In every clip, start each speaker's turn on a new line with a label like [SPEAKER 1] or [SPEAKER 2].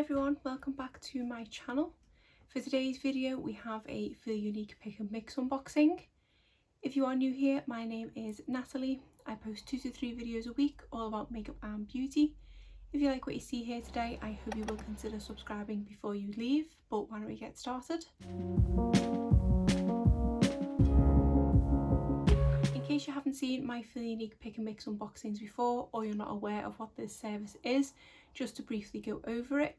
[SPEAKER 1] everyone, welcome back to my channel. For today's video we have a Feel Unique pick and mix unboxing. If you are new here, my name is Natalie. I post 2 to 3 videos a week all about makeup and beauty. If you like what you see here today, I hope you will consider subscribing before you leave, but why don't we get started? In case you haven't seen my Feel Unique pick and mix unboxings before, or you're not aware of what this service is, just to briefly go over it.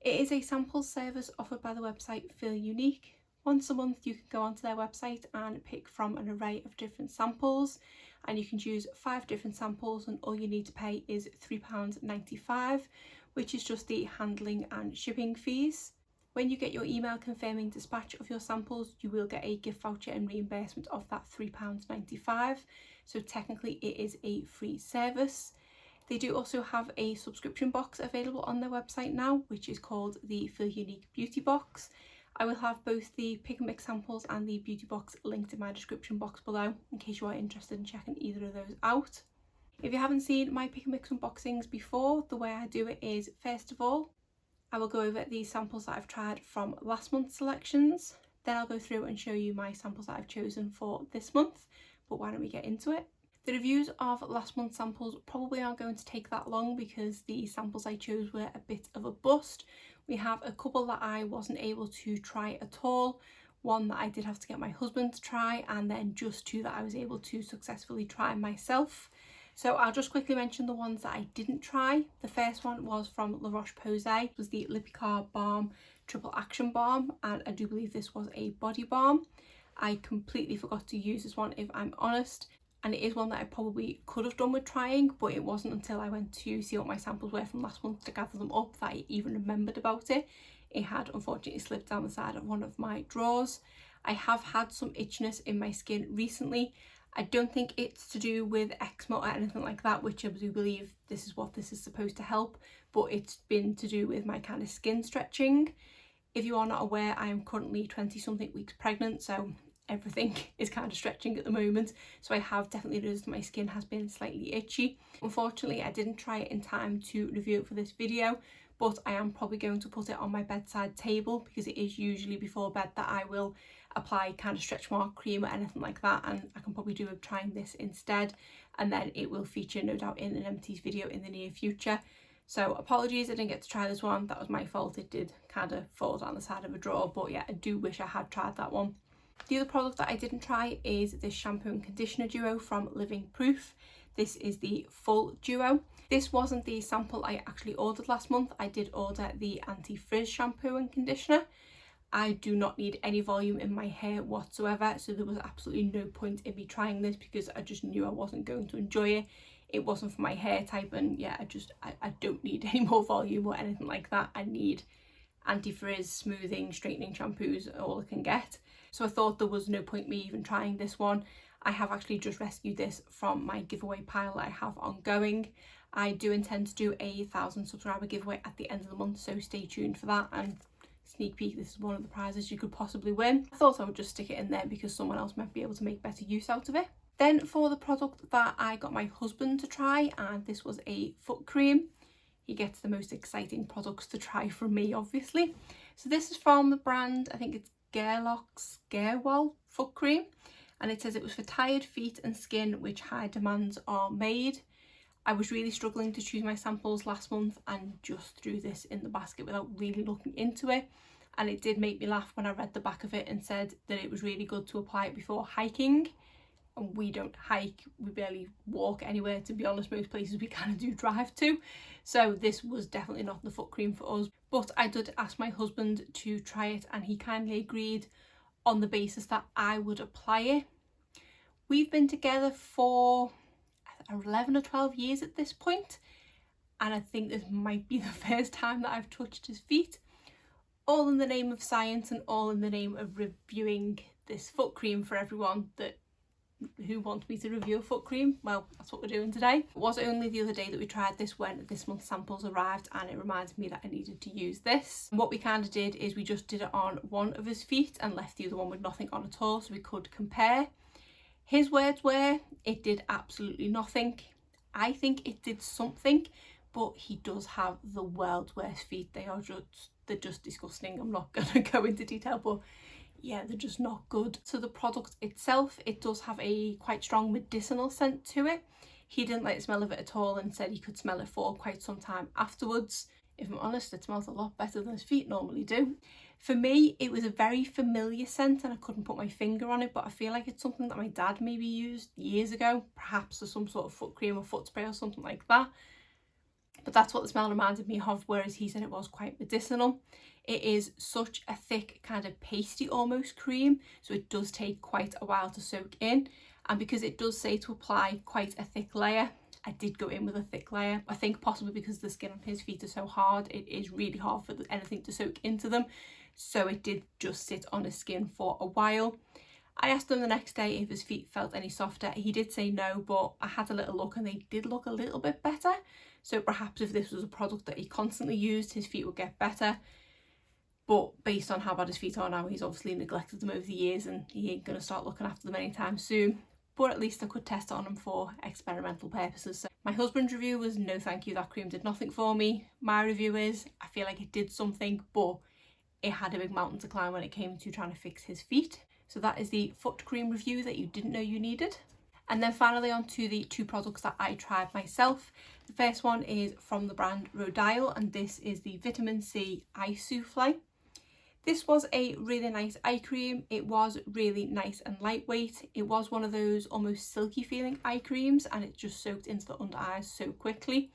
[SPEAKER 1] It is a sample service offered by the website Feel Unique. Once a month you can go onto their website and pick from an array of different samples, and you can choose 5 different samples, and all you need to pay is £3.95, which is just the handling and shipping fees. When you get your email confirming dispatch of your samples, you will get a gift voucher and reimbursement of that £3.95, so technically it is a free service. They do also have a subscription box available on their website now, which is called the Feel Unique Beauty Box. I will have both the pick and mix samples and the beauty box linked in my description box below in case you are interested in checking either of those out. If you haven't seen my pick and mix unboxings before, the way I do it is, first of all, I will go over the samples that I've tried from last month's selections. Then I'll go through and show you my samples that I've chosen for this month, but why don't we get into it? The reviews of last month's samples probably aren't going to take that long because the samples I chose were a bit of a bust. We have a couple that I wasn't able to try at all, one that I did have to get my husband to try, and then just 2 that I was able to successfully try myself. So I'll just quickly mention the ones that I didn't try. The first one was from La Roche-Posay. It was the Lipikar Balm Triple Action Balm, and I do believe this was a body balm. I completely forgot to use this one, if I'm honest. And it is one that I probably could have done with trying, but it wasn't until I went to see what my samples were from last month to gather them up that I even remembered about it. It had unfortunately slipped down the side of one of my drawers. I have had some itchiness in my skin recently. I don't think it's to do with eczema or anything like that, which I do believe this is what this is supposed to help, but it's been to do with my kind of skin stretching. If you are not aware, I am currently 20 something weeks pregnant, so everything is kind of stretching at the moment, so I have definitely noticed my skin has been slightly itchy. Unfortunately, I didn't try it in time to review it for this video, but I am probably going to put it on my bedside table because it is usually before bed that I will apply kind of stretch mark cream or anything like that, and I can probably do with trying this instead, and then it will feature no doubt in an empties video in the near future. So apologies I didn't get to try this one, that was my fault. It did kind of fall down the side of a drawer, but yeah, I do wish I had tried that one. The other product that I didn't try is this shampoo and conditioner duo from Living Proof. This is the full duo. This wasn't the sample I actually ordered last month. I did order the anti-frizz shampoo and conditioner. I do not need any volume in my hair whatsoever, so there was absolutely no point in me trying this because I just knew I wasn't going to enjoy it. It wasn't for my hair type, and yeah, I don't need any more volume or anything like that. I need anti-frizz, smoothing, straightening shampoos, all I can get. So I thought there was no point me even trying this one. I have actually just rescued this from my giveaway pile that I have ongoing. I do intend to do a 1,000 subscriber giveaway at the end of the month, so stay tuned for that. And sneak peek, this is one of the prizes you could possibly win. I thought I would just stick it in there because someone else might be able to make better use out of it. Then for the product that I got my husband to try, and this was a foot cream. He gets the most exciting products to try from me, obviously. So this is from the brand, I think it's Gerwal foot cream, and it says it was for tired feet and skin which high demands are made. I was really struggling to choose my samples last month and just threw this in the basket without really looking into it, and it did make me laugh when I read the back of it and said that it was really good to apply it before hiking. And we don't hike, we barely walk anywhere, to be honest. Most places we kind of do drive to, so this was definitely not the foot cream for us. But I did ask my husband to try it, and he kindly agreed on the basis that I would apply it. We've been together for 11 or 12 years at this point, and I think this might be the first time that I've touched his feet, all in the name of science and all in the name of reviewing this foot cream for everyone who wants me to review a foot cream. Well, that's what we're doing today. It was only the other day that we tried this when this month's samples arrived, and it reminded me that I needed to use this. And what we kind of did is we just did it on one of his feet and left the other one with nothing on at all, so we could compare. His words were, it did absolutely nothing. I think it did something, but he does have the world's worst feet. They're just disgusting. I'm not gonna go into detail, but yeah, they're just not good. So the product itself, it does have a quite strong medicinal scent to it. He didn't like the smell of it at all and said he could smell it for quite some time afterwards. If I'm honest, it smells a lot better than his feet normally do. For me, it was a very familiar scent and I couldn't put my finger on it, but I feel like it's something that my dad maybe used years ago, perhaps as some sort of foot cream or foot spray or something like that. But that's what the smell reminded me of, whereas he said it was quite medicinal. It is such a thick kind of pasty almost cream, so it does take quite a while to soak in. And because it does say to apply quite a thick layer, I did go in with a thick layer. I think possibly because the skin on his feet is so hard, it is really hard for anything to soak into them. So it did just sit on his skin for a while. I asked him the next day if his feet felt any softer. He did say no, but I had a little look and they did look a little bit better. So perhaps if this was a product that he constantly used, his feet would get better. But based on how bad his feet are now, he's obviously neglected them over the years and he ain't going to start looking after them anytime soon. But at least I could test it on him for experimental purposes. So my husband's review was no thank you, that cream did nothing for me. My review is I feel like it did something, but it had a big mountain to climb when it came to trying to fix his feet. So that is the foot cream review that you didn't know you needed. And then finally on to the two products that I tried myself. The first one is from the brand Rodial, and this is the Vitamin C Eye Souffle. This was a really nice eye cream. It was really nice and lightweight. It was one of those almost silky feeling eye creams and it just soaked into the under eyes so quickly.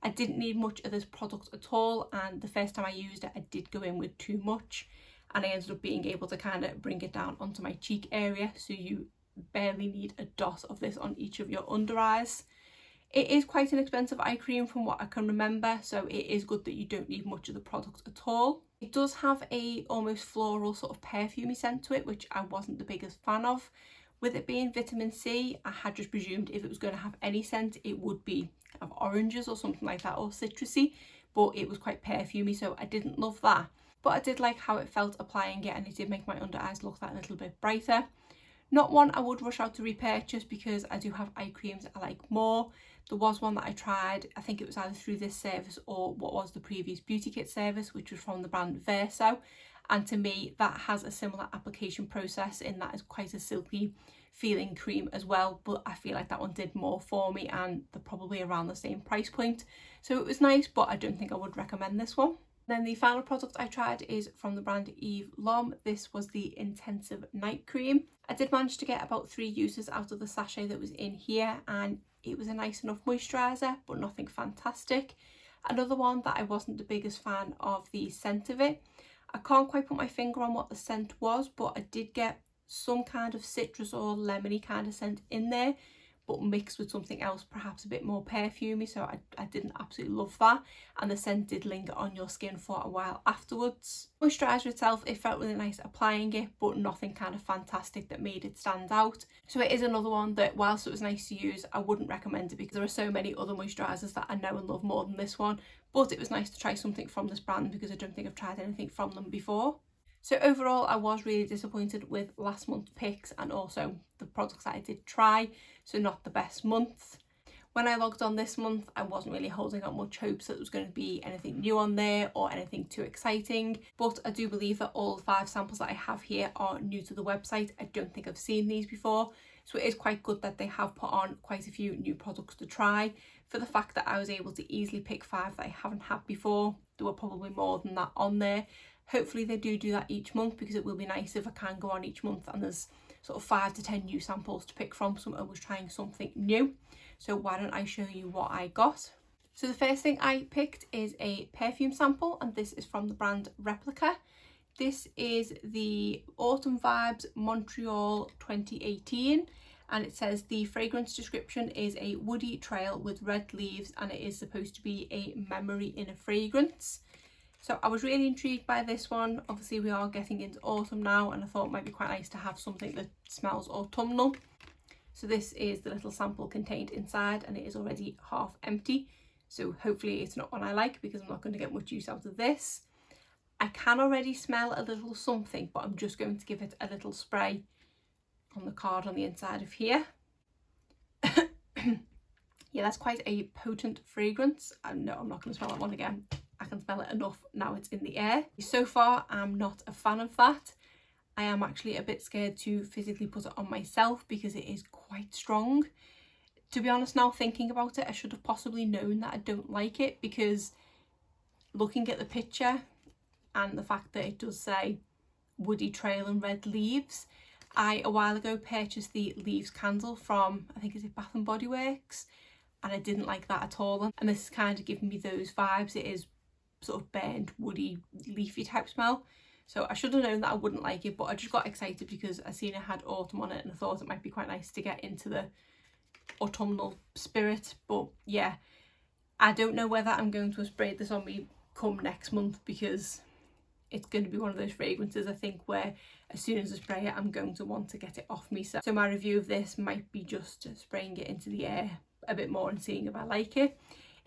[SPEAKER 1] I didn't need much of this product at all, and the first time I used it I did go in with too much and I ended up being able to kind of bring it down onto my cheek area, so you barely need a dot of this on each of your under eyes. It is quite an expensive eye cream from what I can remember, so it is good that you don't need much of the product at all. It does have a almost floral sort of perfumey scent to it, which I wasn't the biggest fan of. With it being vitamin C, I had just presumed if it was going to have any scent, it would be kind of oranges or something like that, or citrusy, but it was quite perfumey, so I didn't love that. But I did like how it felt applying it, and it did make my under eyes look that little bit brighter. Not one I would rush out to repurchase because I do have eye creams I like more. There was one that I tried, I think it was either through this service or what was the previous beauty kit service, which was from the brand Verso. And to me, that has a similar application process in that it's quite a silky feeling cream as well. But I feel like that one did more for me and they're probably around the same price point. So it was nice, but I don't think I would recommend this one. Then the final product I tried is from the brand Eve Lom. This was the Intensive Night Cream. I did manage to get about 3 uses out of the sachet that was in here, and it was a nice enough moisturiser, but nothing fantastic. Another one that I wasn't the biggest fan of the scent of it. I can't quite put my finger on what the scent was, but I did get some kind of citrus or lemony kind of scent in there, but mixed with something else, perhaps a bit more perfumey, so I didn't absolutely love that, and the scent did linger on your skin for a while afterwards. Moisturiser itself, it felt really nice applying it, but nothing kind of fantastic that made it stand out. So it is another one that, whilst it was nice to use, I wouldn't recommend it because there are so many other moisturisers that I know and love more than this one, but it was nice to try something from this brand because I don't think I've tried anything from them before. So overall, I was really disappointed with last month's picks and also the products that I did try, so not the best month. When I logged on this month, I wasn't really holding out much hopes that there was going to be anything new on there or anything too exciting, but I do believe that all 5 samples that I have here are new to the website. I don't think I've seen these before, so it is quite good that they have put on quite a few new products to try. For the fact that I was able to easily pick 5 that I haven't had before, there were probably more than that on there. Hopefully they do that each month, because it will be nice if I can go on each month and there's sort of 5 to 10 new samples to pick from, so I was trying something new. So why don't I show you what I got. So the first thing I picked is a perfume sample, and this is from the brand Replica. This is the Autumn Vibes Montreal 2018, and it says the fragrance description is a woody trail with red leaves, and it is supposed to be a memory in a fragrance. So I was really intrigued by this one. Obviously we are getting into autumn now, and I thought it might be quite nice to have something that smells autumnal. So this is the little sample contained inside, and it is already half empty. So hopefully it's not one I like, because I'm not going to get much use out of this. I can already smell a little something, but I'm just going to give it a little spray on the card on the inside of here. Yeah, that's quite a potent fragrance. No, I'm not going to smell that one again. I can smell it enough now it's in the air. So far, I'm not a fan of that. I am actually a bit scared to physically put it on myself because it is quite strong. To be honest, now thinking about it, I should have possibly known that I don't like it, because looking at the picture and the fact that it does say woody trail and red leaves, I a while ago purchased the leaves candle from, I think, is it Bath and Body Works, and I didn't like that at all, and this is kind of giving me those vibes. It is sort of burnt, woody, leafy type smell. So I should have known that I wouldn't like it, but I just got excited because I seen it had autumn on it and I thought it might be quite nice to get into the autumnal spirit. But yeah, I don't know whether I'm going to spray this on me come next month, because it's going to be one of those fragrances, I think, where as soon as I spray it, I'm going to want to get it off me. So my review of this might be just spraying it into the air a bit more and seeing if I like it.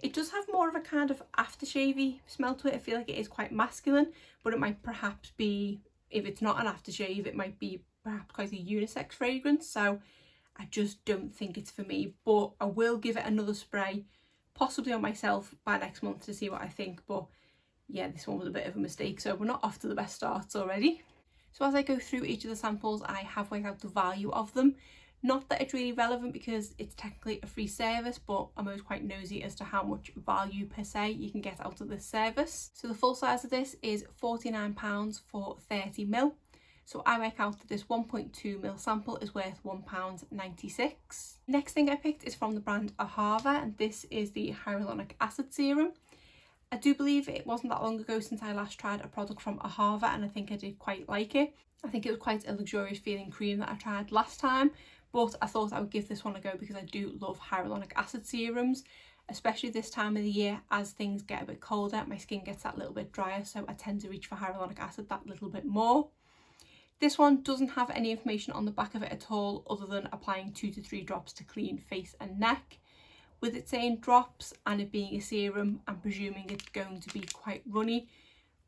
[SPEAKER 1] It does have more of a kind of aftershave-y smell to it. I feel like it is quite masculine, but it might perhaps be, if it's not an aftershave, it might be perhaps quite a unisex fragrance. So I just don't think it's for me, but I will give it another spray, possibly on myself by next month, to see what I think. But yeah, this one was a bit of a mistake, so we're not off to the best starts already. So as I go through each of the samples, I have worked out the value of them. Not that it's really relevant because it's technically a free service, but I'm always quite nosy as to how much value per se you can get out of this service. So the full size of this is £49 for 30ml. So I work out that this 1.2ml sample is worth £1.96. Next thing I picked is from the brand Ahava, and this is the hyaluronic acid serum. I do believe it wasn't that long ago since I last tried a product from Ahava, and I think I did quite like it. I think it was quite a luxurious feeling cream that I tried last time, but I thought I would give this one a go because I do love hyaluronic acid serums, especially this time of the year. As things get a bit colder, my skin gets that little bit drier, so I tend to reach for hyaluronic acid that little bit more. This one doesn't have any information on the back of it at all, other than applying 2 to 3 drops to clean face and neck. With it saying drops and it being a serum, I'm presuming it's going to be quite runny,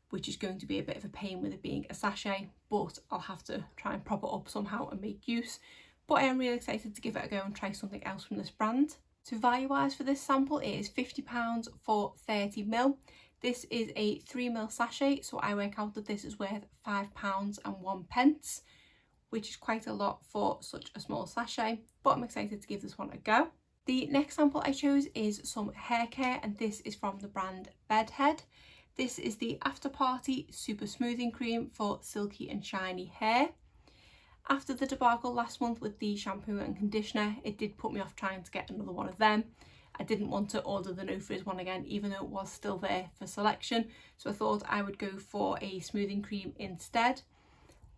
[SPEAKER 1] which is going to be a bit of a pain with it being a sachet, but I'll have to try and prop it up somehow and make use. But I am really excited to give it a go and try something else from this brand. So value wise for this sample, it is £50 for 30ml. This is a 3ml sachet, so I work out that this is worth £5.01, which is quite a lot for such a small sachet, but I'm excited to give this one a go. The next sample I chose is some hair care, and this is from the brand Bedhead. This is the After Party Super Smoothing Cream for silky and shiny hair. After the debacle last month with the shampoo and conditioner, it did put me off trying to get another one of them. I didn't want to order the No Frizz one again, even though it was still there for selection, so I thought I would go for a smoothing cream instead.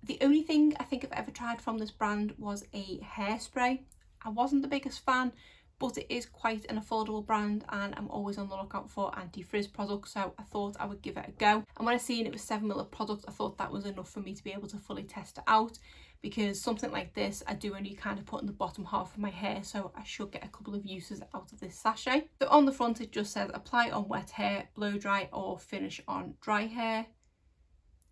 [SPEAKER 1] The only thing I think I've ever tried from this brand was a hairspray. I wasn't the biggest fan, but it is quite an affordable brand and I'm always on the lookout for anti-frizz products, so I thought I would give it a go. And when I seen it was 7ml of product, I thought that was enough for me to be able to fully test it out, because something like this I do only kind of put in the bottom half of my hair, so I should get a couple of uses out of this sachet. So on the front it just says apply on wet hair, blow dry or finish on dry hair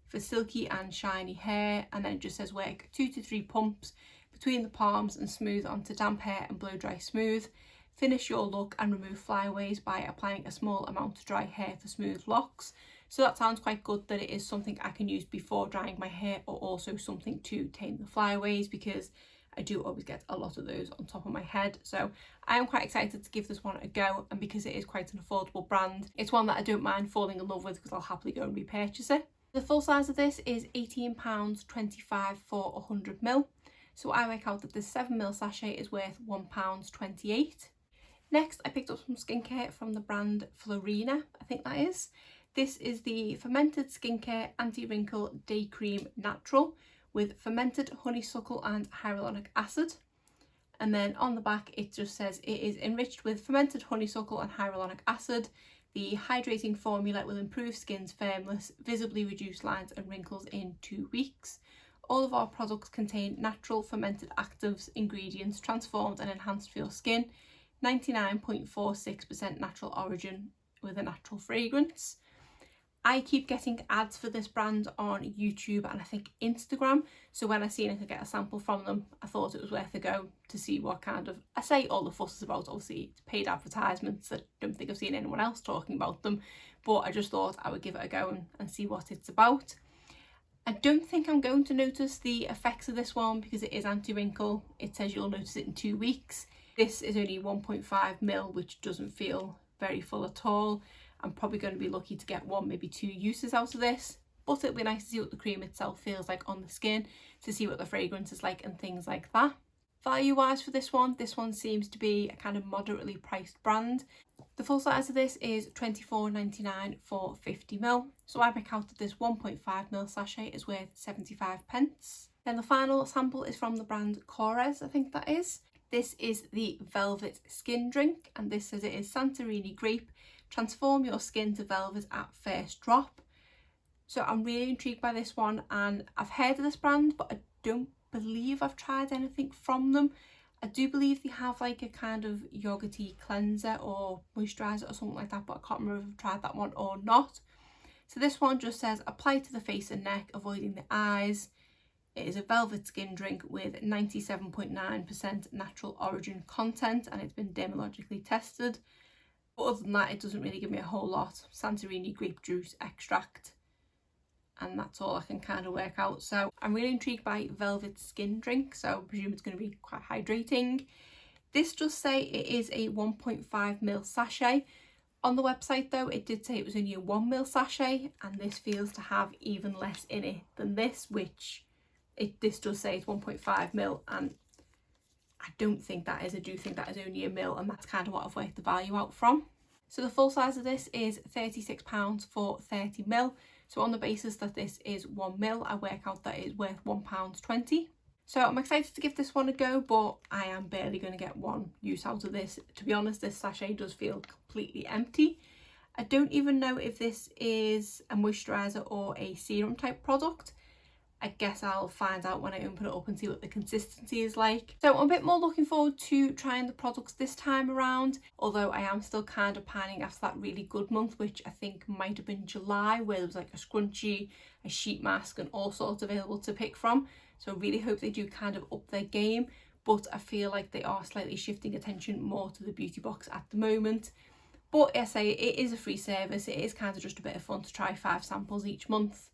[SPEAKER 1] for silky and shiny hair, and then it just says work 2 to 3 pumps between the palms and smooth onto damp hair and blow dry smooth. Finish your look and remove flyaways by applying a small amount to dry hair for smooth locks. So that sounds quite good, that it is something I can use before drying my hair, or also something to tame the flyaways, because I do always get a lot of those on top of my head. So I am quite excited to give this one a go, and because it is quite an affordable brand, it's one that I don't mind falling in love with because I'll happily go and repurchase it. The full size of this is £18.25 for 100ml. So I work out that this 7ml sachet is worth £1.28. Next, I picked up some skincare from the brand Florina, I think that is. This is the Fermented Skincare Anti-Wrinkle Day Cream Natural with fermented honeysuckle and hyaluronic acid. And then on the back it just says it is enriched with fermented honeysuckle and hyaluronic acid. The hydrating formula will improve skin's firmness, visibly reduce lines and wrinkles in 2 weeks. All of our products contain natural fermented actives, ingredients transformed and enhanced for your skin. 99.46% natural origin with a natural fragrance. I keep getting ads for this brand on YouTube and I think Instagram, so when I seen I could get a sample from them, I thought it was worth a go to see what kind of, I say all the fuss is about, obviously it's paid advertisements, I don't think I've seen anyone else talking about them, but I just thought I would give it a go and see what it's about. I don't think I'm going to notice the effects of this one because it is anti-wrinkle. It says you'll notice it in 2 weeks. This is only 1.5ml, which doesn't feel very full at all. I'm probably going to be lucky to get 1, maybe 2 uses out of this, but it'll be nice to see what the cream itself feels like on the skin, to see what the fragrance is like and things like that. Value wise for this one seems to be a kind of moderately priced brand. The full size of this is £24.99 for 50ml, so I work out that this 1.5ml sachet is worth 75p. Then the final sample is from the brand Korres, I think that is. This is the Velvet Skin Drink, and this says it is Santorini Grape. Transform your skin to velvet at first drop. So I'm really intrigued by this one, and I've heard of this brand, but I don't believe I've tried anything from them. I do believe they have like a kind of yogurty cleanser or moisturiser or something like that, but I can't remember if I've tried that one or not. So this one just says apply to the face and neck, avoiding the eyes. It is a velvet skin drink with 97.9% natural origin content, and it's been dermatologically tested. But other than that, it doesn't really give me a whole lot. Santorini grape juice extract, and that's all I can kind of work out. So I'm really intrigued by Velvet Skin Drink, so I presume it's going to be quite hydrating. This does say it is a 1.5ml sachet. On the website though, it did say it was only a 1ml sachet, and this feels to have even less in it than this, which this does say it's 1.5ml, and I don't think that is. I do think that is only a mil, and that's kind of what I've worked the value out from. So the full size of this is £36 for 30ml. So on the basis that this is 1ml, I work out that it is worth £1.20. So I'm excited to give this one a go, but I am barely going to get 1 use out of this. To be honest, this sachet does feel completely empty. I don't even know if this is a moisturiser or a serum type product. I guess I'll find out when I open it up and see what the consistency is like. So I'm a bit more looking forward to trying the products this time around, although I am still kind of pining after that really good month, which I think might have been July, where there was like a scrunchie, a sheet mask and all sorts available to pick from. So I really hope they do kind of up their game, but I feel like they are slightly shifting attention more to the beauty box at the moment. But I say it is a free service. It is kind of just a bit of fun to try 5 samples each month.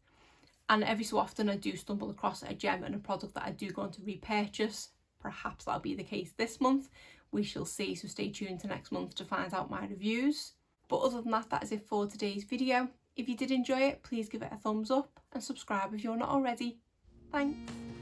[SPEAKER 1] And every so often I do stumble across a gem and a product that I do go on to repurchase. Perhaps that'll be the case this month. We shall see, so stay tuned to next month to find out my reviews. But other than that, that is it for today's video. If you did enjoy it, please give it a thumbs up and subscribe if you're not already. Thanks.